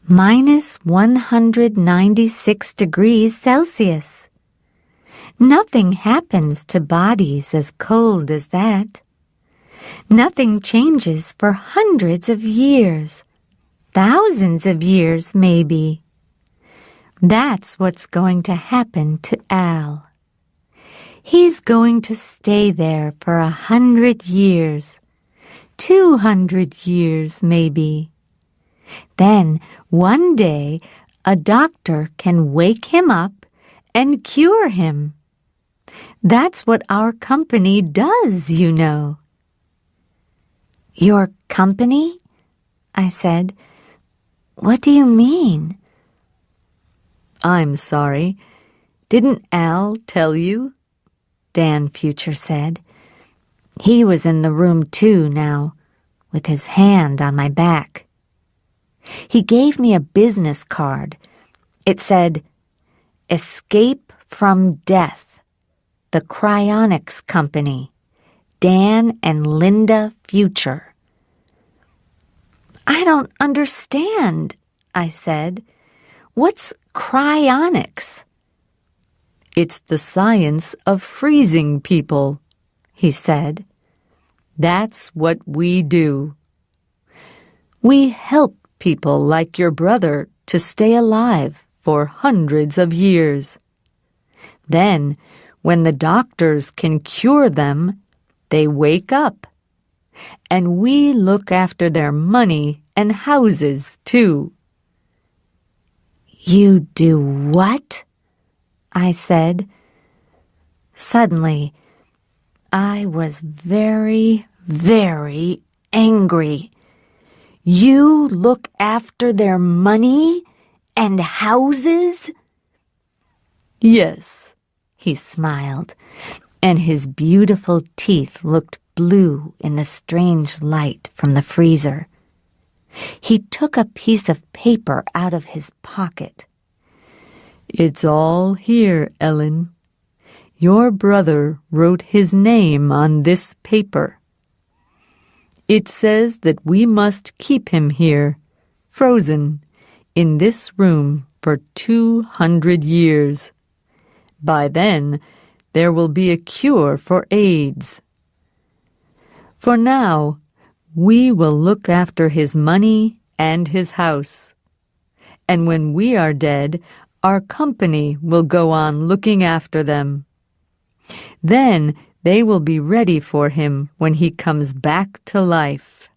minus 196 degrees Celsius. Nothing happens to bodies as cold as that. Nothing changes for hundreds of years, thousands of years maybe. That's what's going to happen to Al. He's going to stay there for 100 years, 200 years maybe. Then one day a doctor can wake him up and cure him. That's what our company does, you know. Your company? I said. What do you mean? I'm sorry. Didn't Al tell you? Dan Future said. He was in the room too now, with his hand on my back. He gave me a business card. It said, Escape from Death, the Cryonics Company, Dan and Linda Future. I don't understand, I said. What's cryonics? It's the science of freezing people, he said. That's what we do. We help people like your brother to stay alive for hundreds of years. Then, when the doctors can cure them, they wake up. And we look after their money and houses, too. You do what? I said. Suddenly, I was very, very angry. You look after their money and houses? Yes, he smiled, and his beautiful teeth looked blue in the strange light from the freezer. He took a piece of paper out of his pocket. It's all here, Ellen. Your brother wrote his name on this paper. It says that we must keep him here, frozen, in this room for 200 years. By then, there will be a cure for AIDS. For now, we will look after his money and his house. And when we are dead, our company will go on looking after them. Then they will be ready for him when he comes back to life.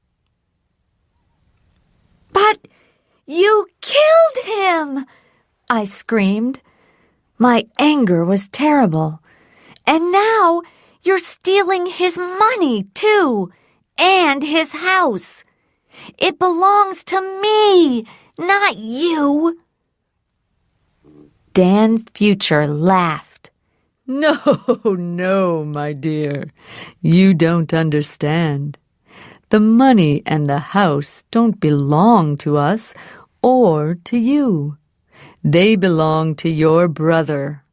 But you killed him! I screamed. My anger was terrible. And now you're stealing his money, too, and his house. It belongs to me, not you. Dan Future laughed. No, my dear. You don't understand. The money and the house don't belong to us or to you. They belong to your brother,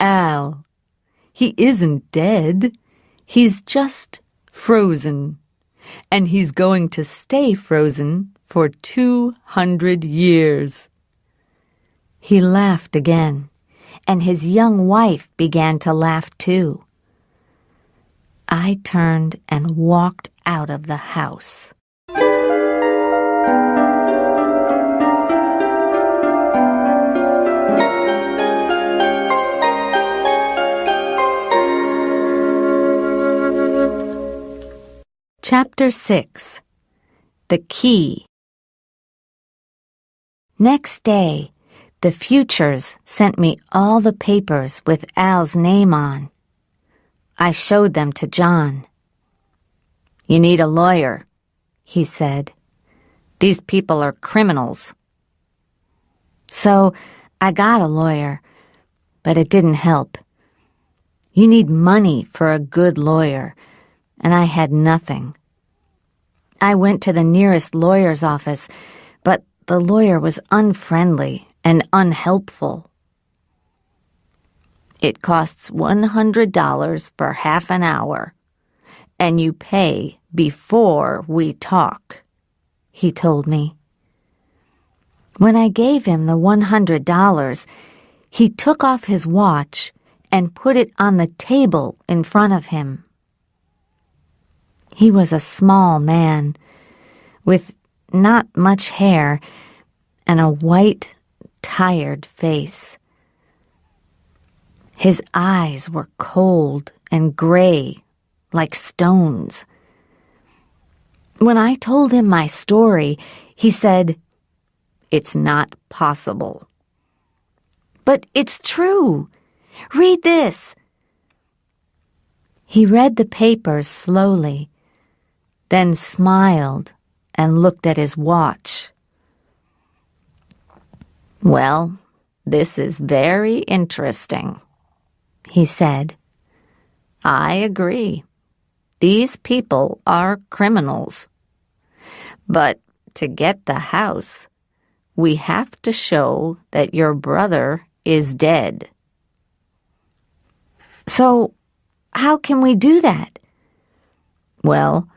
Al. He isn't dead. He's just frozen. And he's going to stay frozen for 200 years. He laughed again, and his young wife began to laugh too. I turned and walked out of the house. Chapter 6. The Key. Next day, the Futures sent me all the papers with Al's name on. I showed them to John. You need a lawyer, he said. These people are criminals. So I got a lawyer, but it didn't help. You need money for a good lawyer, and I had nothing. I went to the nearest lawyer's office, but the lawyer was unfriendly and unhelpful. It costs $100 for half an hour, and you pay before we talk, he told me. When I gave him the $100, he took off his watch and put it on the table in front of him. He was a small man with not much hair and a white, tired face. His eyes were cold and gray, like stones. When I told him my story, he said, "It's not possible." "But it's true. Read this." He read the papers slowly, then smiled and looked at his watch. "Well, this is very interesting," he said. "I agree. These people are criminals. But to get the house, we have to show that your brother is dead." "So, how can we do that?" "Well,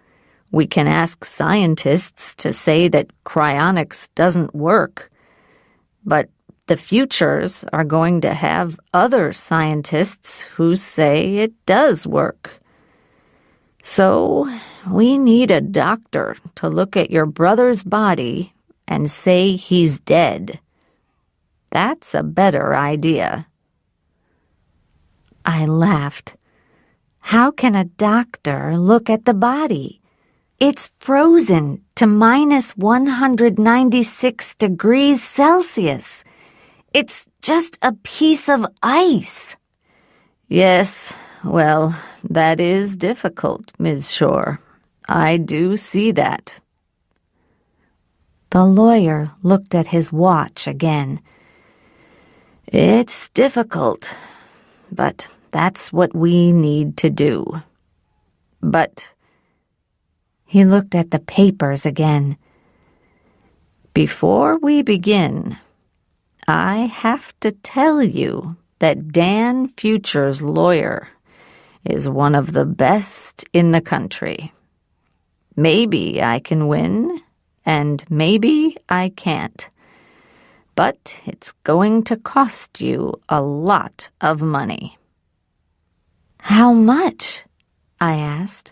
we can ask scientists to say that cryonics doesn't work. But the futures are going to have other scientists who say it does work. So we need a doctor to look at your brother's body and say he's dead. That's a better idea." I laughed. How can a doctor look at the body? It's frozen to minus 196 degrees Celsius. It's just a piece of ice. "Yes, well, that is difficult, Ms. Shore. I do see that." The lawyer looked at his watch again. "It's difficult, but that's what we need to do. But—" He looked at the papers again. "Before we begin, I have to tell you that Dan Future's lawyer is one of the best in the country. Maybe I can win, and maybe I can't. But it's going to cost you a lot of money." "How much?" I asked.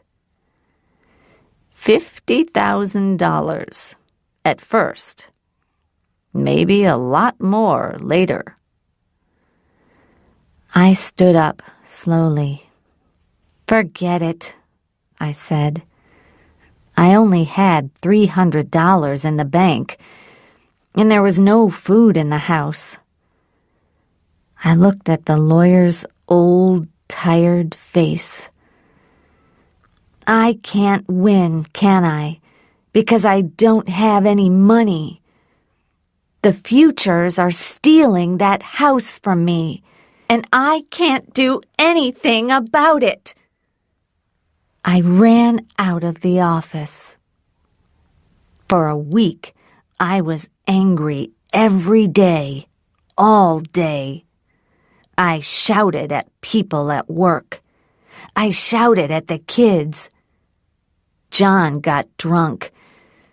$50,000 at first. Maybe a lot more later. I stood up slowly. "Forget it," I said. I only had $300 in the bank, and there was no food in the house. I looked at the lawyer's old, tired face. "I can't win, can I? Because I don't have any money. The Futures are stealing that house from me, and I can't do anything about it." I ran out of the office. For a week, I was angry every day, all day. I shouted at people at work. I shouted at the kids. John got drunk,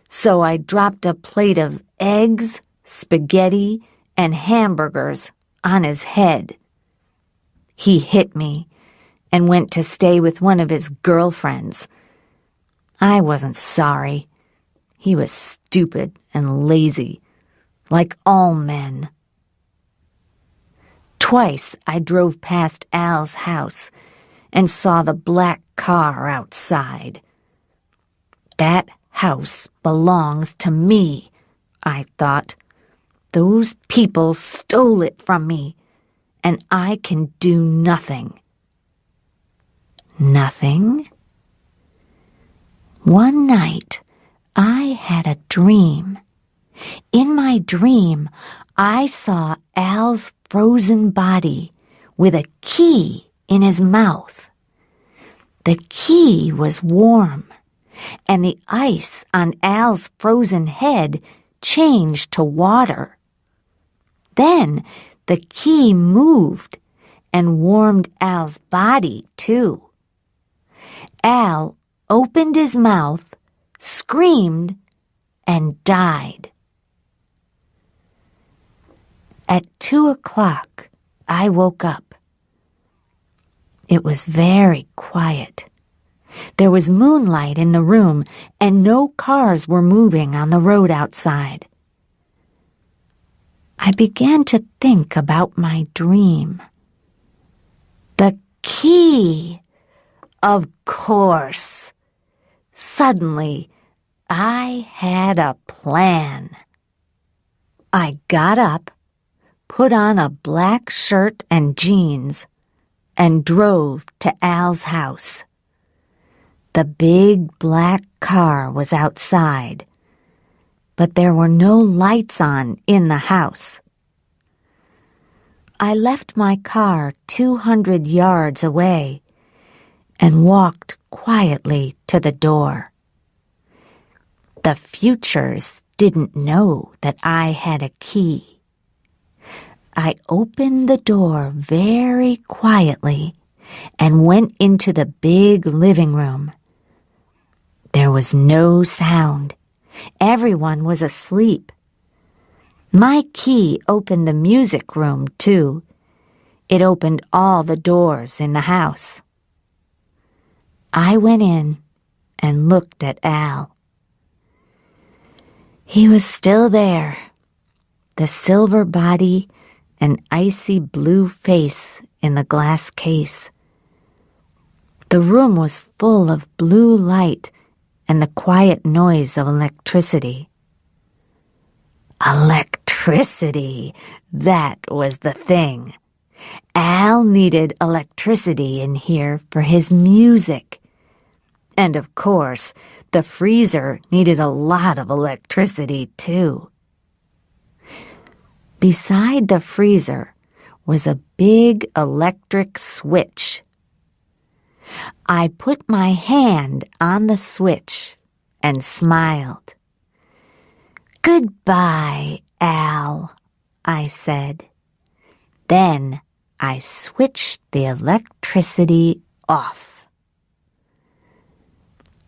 so I dropped a plate of eggs, spaghetti, and hamburgers on his head. He hit me and went to stay with one of his girlfriends. I wasn't sorry. He was stupid and lazy, like all men. Twice I drove past Al's house and saw the black car outside. That house belongs to me, I thought. Those people stole it from me, and I can do nothing. Nothing? One night, I had a dream. In my dream, I saw Al's frozen body with a key in his mouth. The key was warm, and the ice on Al's frozen head changed to water. Then the key moved and warmed Al's body, too. Al opened his mouth, screamed, and died. At 2 o'clock, I woke up. It was very quiet. There was moonlight in the room, and no cars were moving on the road outside. I began to think about my dream. The key! Of course! Suddenly, I had a plan. I got up, put on a black shirt and jeans, and drove to Al's house. The big black car was outside, but there were no lights on in the house. I left my car 200 yards away and walked quietly to the door. The Futures didn't know that I had a key. I opened the door very quietly and went into the big living room. There was no sound. Everyone was asleep. My key opened the music room, too. It opened all the doors in the house. I went in and looked at Al. He was still there, the silver body and icy blue face in the glass case. The room was full of blue light and the quiet noise of electricity. Electricity, that was the thing. Al needed electricity in here for his music. And of course, the freezer needed a lot of electricity, too. Beside the freezer was a big electric switch. I put my hand on the switch and smiled. "Goodbye, Al," I said. Then I switched the electricity off.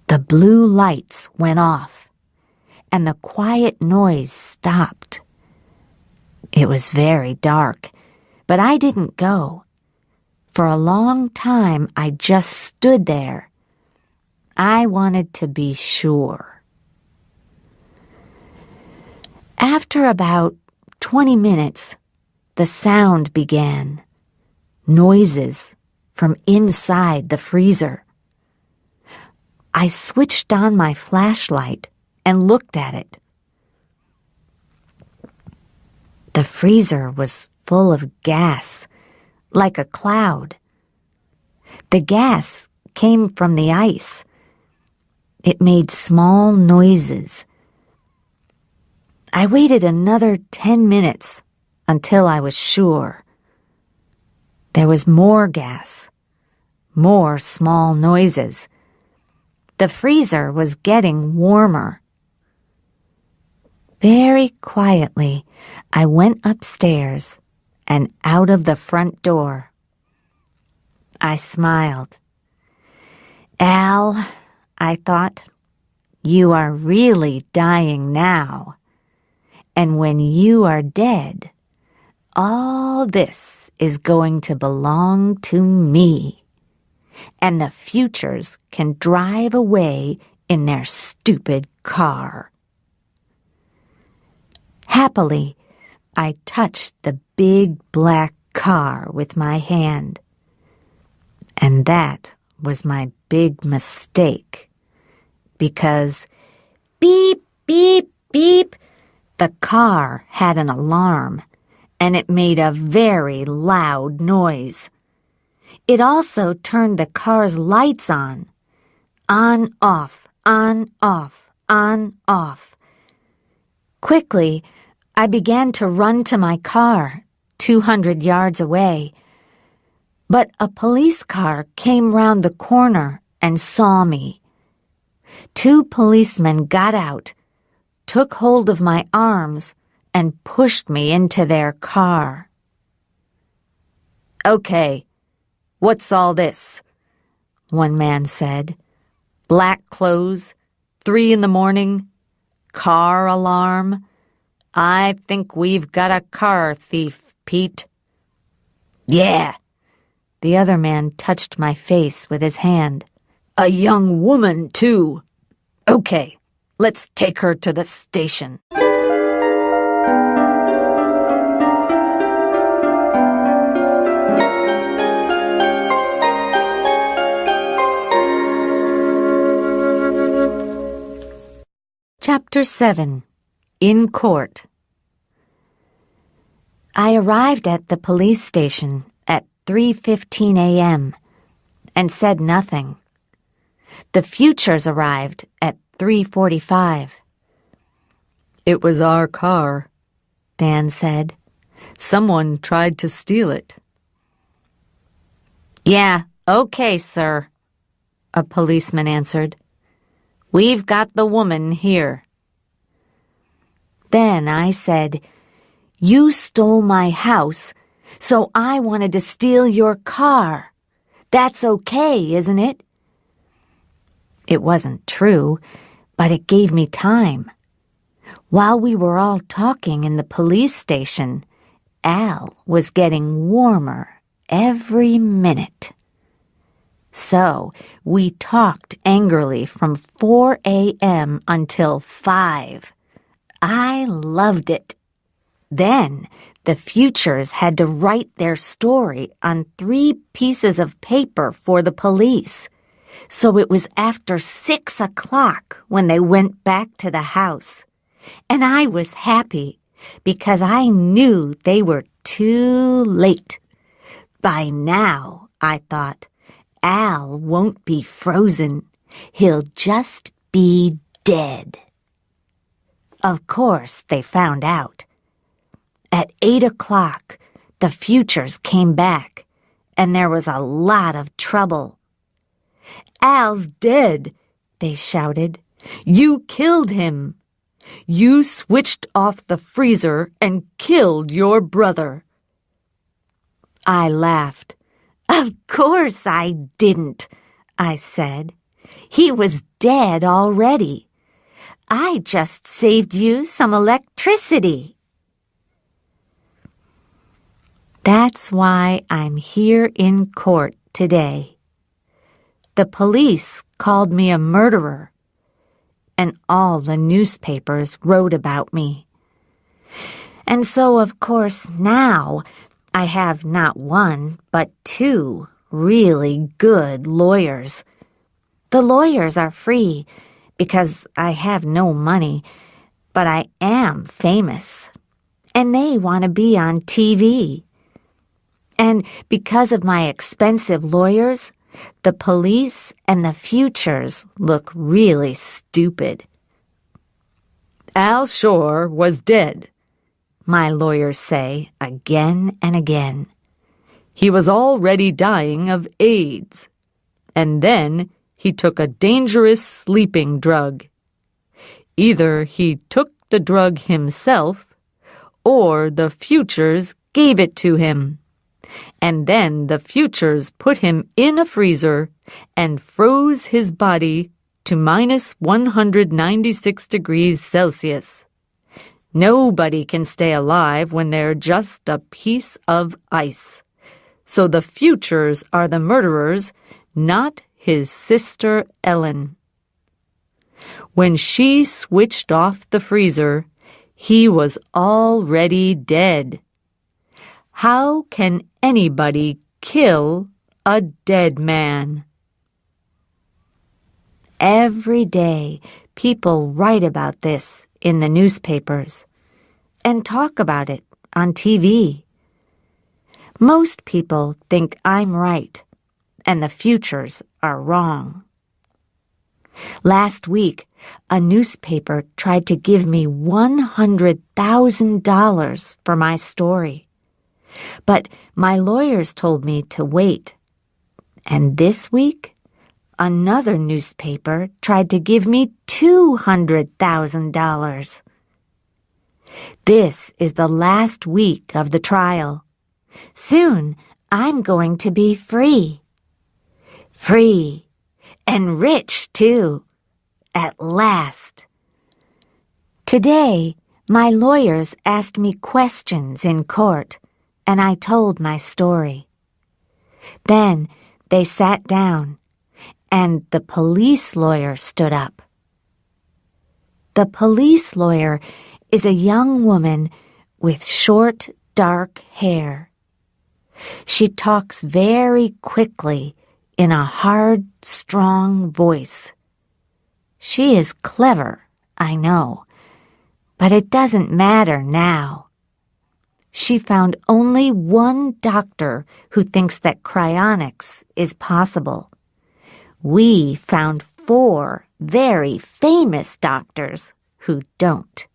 The blue lights went off, and the quiet noise stopped. It was very dark, but I didn't go. For a long time, I just stood there. I wanted to be sure. After about 20 minutes, the sound began. Noises from inside the freezer. I switched on my flashlight and looked at it. The freezer was full of gas, like a cloud. The gas came from the ice. It made small noises. I waited another 10 minutes until I was sure. There was more gas, more small noises. The freezer was getting warmer. Very quietly, I went upstairs and out of the front door. I smiled. "Al," I thought, "you are really dying now. And when you are dead, all this is going to belong to me. And the Futures can drive away in their stupid car." Happily, I touched the big black car with my hand. And that was my big mistake. Because beep, beep, beep, the car had an alarm, and it made a very loud noise. It also turned the car's lights on. On, off, on, off, on, off. Quickly, I began to run to my car, 200 yards away. But a police car came round the corner and saw me. 2 policemen got out, took hold of my arms, and pushed me into their car. "Okay, what's all this?" one man said. "Black clothes, 3 in the morning, car alarm. I think we've got a car thief, Pete. Yeah. The other man touched my face with his hand. A young woman, too. Okay, let's take her to the station. Chapter 7. In Court. I arrived at the police station at 3:15 a.m. and said nothing. The Futures arrived at 3:45. It was our car, Dan said. Someone tried to steal it. Yeah, okay, sir, a policeman answered. We've got the woman here. Then I said, You stole my house, so I wanted to steal your car. That's okay, isn't it? It wasn't true, but it gave me time. While we were all talking in the police station, Al was getting warmer every minute. So we talked angrily from 4 a.m. until 5. I loved it. Then the Futures had to write their story on 3 pieces of paper for the police. So it was after 6 o'clock when they went back to the house. And I was happy because I knew they were too late. By now, I thought, Al won't be frozen. He'll just be dead. Of course, they found out. At 8 o'clock, the Futures came back, and there was a lot of trouble. Al's dead, they shouted. You killed him. You switched off the freezer and killed your brother. I laughed. Of course I didn't, I said. He was dead already. I just saved you some electricity. That's why I'm here in court today. The police called me a murderer, and all the newspapers wrote about me. And so, of course, now I have not 1, but 2 really good lawyers. The lawyers are free because I have no money, but I am famous, and they want to be on TV. And because of my expensive lawyers, the police and the Futures look really stupid. Al Shore was dead, my lawyers say again and again. He was already dying of AIDS, and then he took a dangerous sleeping drug. Either he took the drug himself, or the Futures gave it to him. And then the Futures put him in a freezer and froze his body to minus 196 degrees Celsius. Nobody can stay alive when they're just a piece of ice. So the Futures are the murderers, not his sister Ellen. When she switched off the freezer, he was already dead. How can anybody kill a dead man? Every day, people write about this in the newspapers and talk about it on TV. Most people think I'm right and the Futures are wrong. Last week, a newspaper tried to give me $100,000 for my story. But my lawyers told me to wait. And this week, another newspaper tried to give me $200,000. This is the last week of the trial. Soon, I'm going to be free. Free. And rich, too. At last. Today, My lawyers asked me questions in court, and I told my story. Then they sat down, and the police lawyer stood up. The police lawyer is a young woman with short, dark hair. She talks very quickly in a hard, strong voice. She is clever, I know, but it doesn't matter now. She found only one doctor who thinks that cryonics is possible. We found 4 very famous doctors who don't.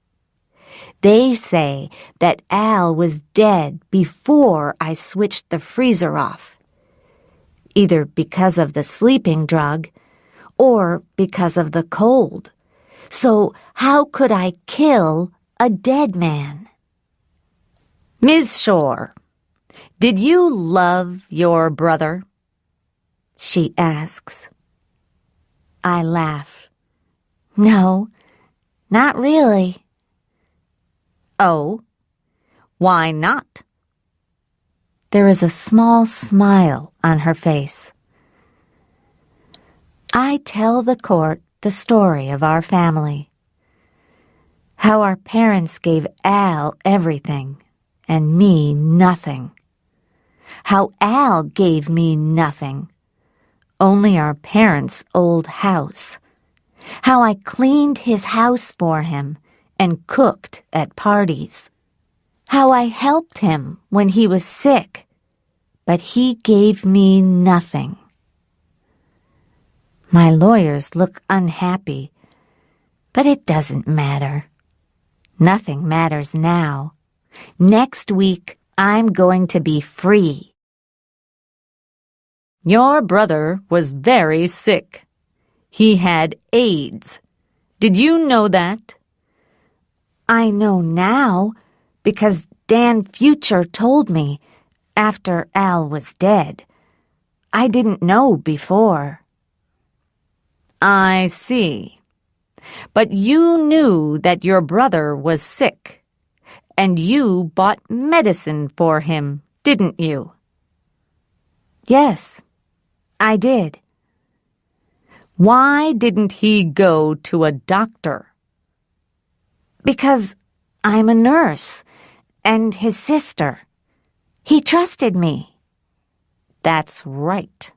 They say that Al was dead before I switched the freezer off, either because of the sleeping drug or because of the cold. So how could I kill a dead man? Ms. Shore, did you love your brother? She asks. I laugh. No, not really. Oh, why not? There is a small smile on her face. I tell the court the story of our family. How our parents gave Al everything and me nothing. How Al gave me nothing, only our parents' old house. How I cleaned his house for him and cooked at parties. How I helped him when he was sick, but he gave me nothing. My lawyers look unhappy, but it doesn't matter. Nothing matters now. Next week, I'm going to be free. Your brother was very sick. He had AIDS. Did you know that? I know now because Dan Future told me after Al was dead. I didn't know before. I see. But you knew that your brother was sick, and you bought medicine for him, didn't you? Yes, I did. Why didn't he go to a doctor? Because I'm a nurse and his sister. He trusted me. That's right.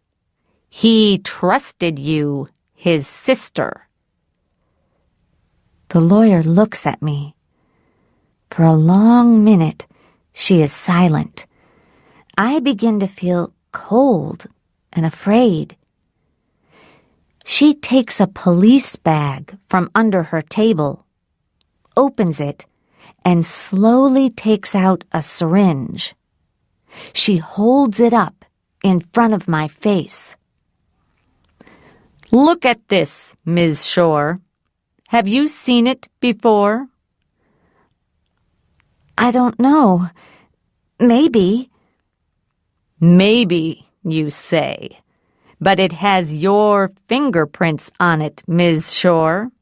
He trusted you, his sister. The lawyer looks at me. For a long minute, she is silent. I begin to feel cold and afraid. She takes a police bag from under her table, opens it, and slowly takes out a syringe. She holds it up in front of my face. Look at this, Ms. Shore. Have you seen it before? I don't know. Maybe. Maybe, you say. But it has your fingerprints on it, Ms. Shore.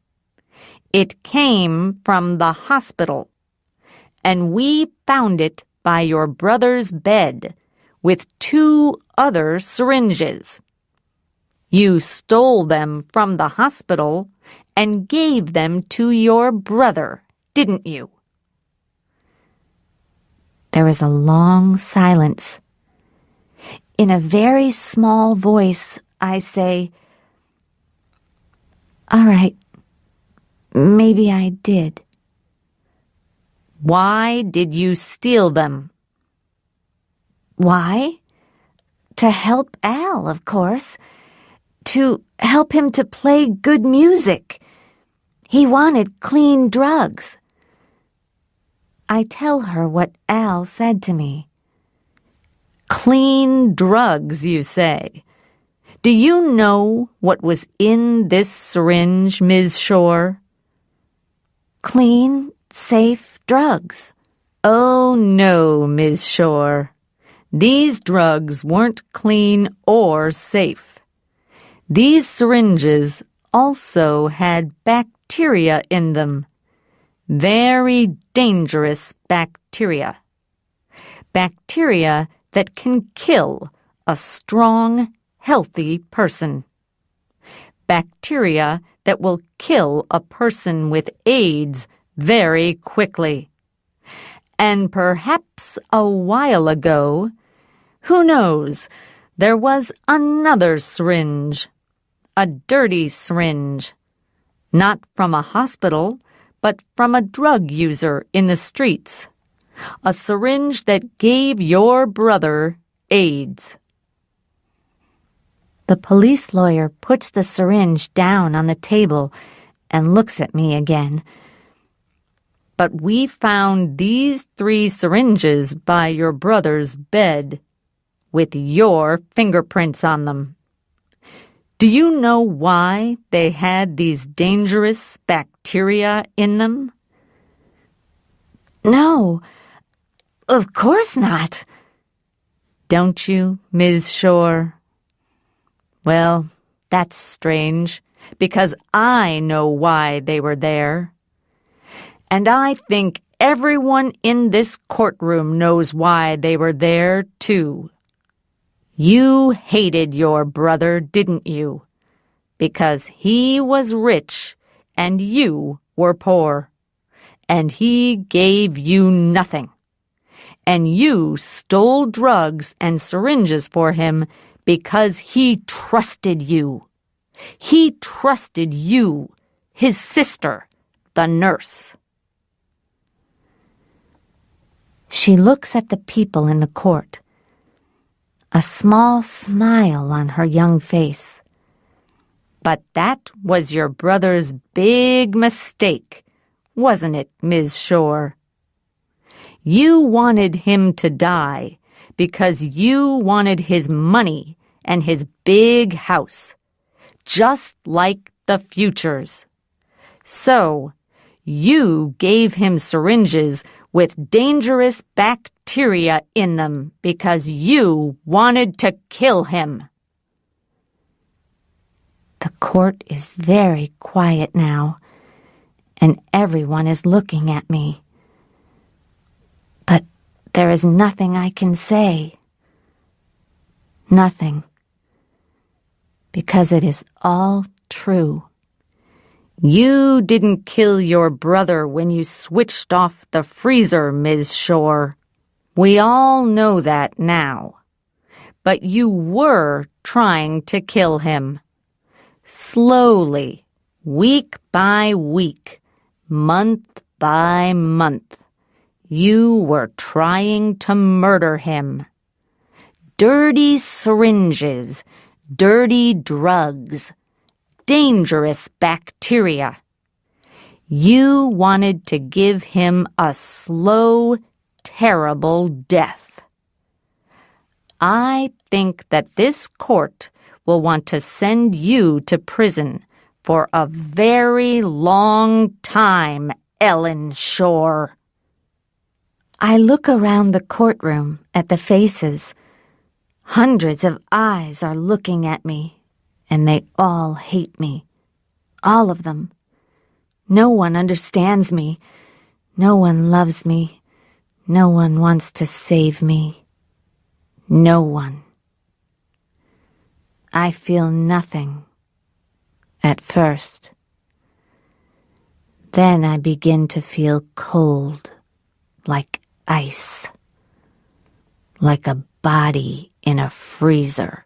It came from the hospital, and we found it by your brother's bed with 2 other syringes. You stole them from the hospital and gave them to your brother, didn't you? There is a long silence. In a very small voice, I say, "All right, maybe I did." Why did you steal them? Why? To help Al, of course. To help him to play good music. He wanted clean drugs. I tell her what Al said to me. Clean drugs, you say. Do you know what was in this syringe, Ms. Shore? Clean, safe drugs. Oh, no, Ms. Shore. These drugs weren't clean or safe. These syringes also had bacteria in them. very dangerous bacteria. Bacteria that can kill a strong, healthy person. Bacteria that will kill a person with AIDS very quickly. And perhaps a while ago, who knows, there was another syringe, a dirty syringe, not from a hospital, but from a drug user in the streets, a syringe that gave your brother AIDS. The police lawyer puts the syringe down on the table and looks at me again. But we found these 3 syringes by your brother's bed, with your fingerprints on them. Do you know why they had these dangerous bacteria in them? No, of course not. Don't you, Ms. Shore? Well, that's strange, because I know why they were there. And I think everyone in this courtroom knows why they were there, too. You hated your brother, didn't you? Because he was rich and you were poor. And he gave you nothing. And you stole drugs and syringes for him because he trusted you. He trusted you, his sister, the nurse. She looks at the people in the court, a small smile on her young face. But that was your brother's big mistake, wasn't it, Ms. Shore? You wanted him to die because you wanted his money and his big house, just like the Futures. So, you gave him syringes with dangerous bacteria in them because you wanted to kill him. The court is very quiet now, and everyone is looking at me. But there is nothing I can say. Nothing. Because it is all true. You didn't kill your brother when you switched off the freezer, Ms. Shore. We all know that now. But you were trying to kill him. Slowly, week by week, month by month, you were trying to murder him. Dirty syringes, dirty drugs, dangerous bacteria. You wanted to give him a slow, terrible death. I think that this court will want to send you to prison for a very long time, Ellen Shore. I look around the courtroom at the faces. Hundreds of eyes are looking at me, and they all hate me. All of them. No one understands me. No one loves me. No one wants to save me. No one. I feel nothing at first. Then I begin to feel cold, like ice, like a body in a freezer.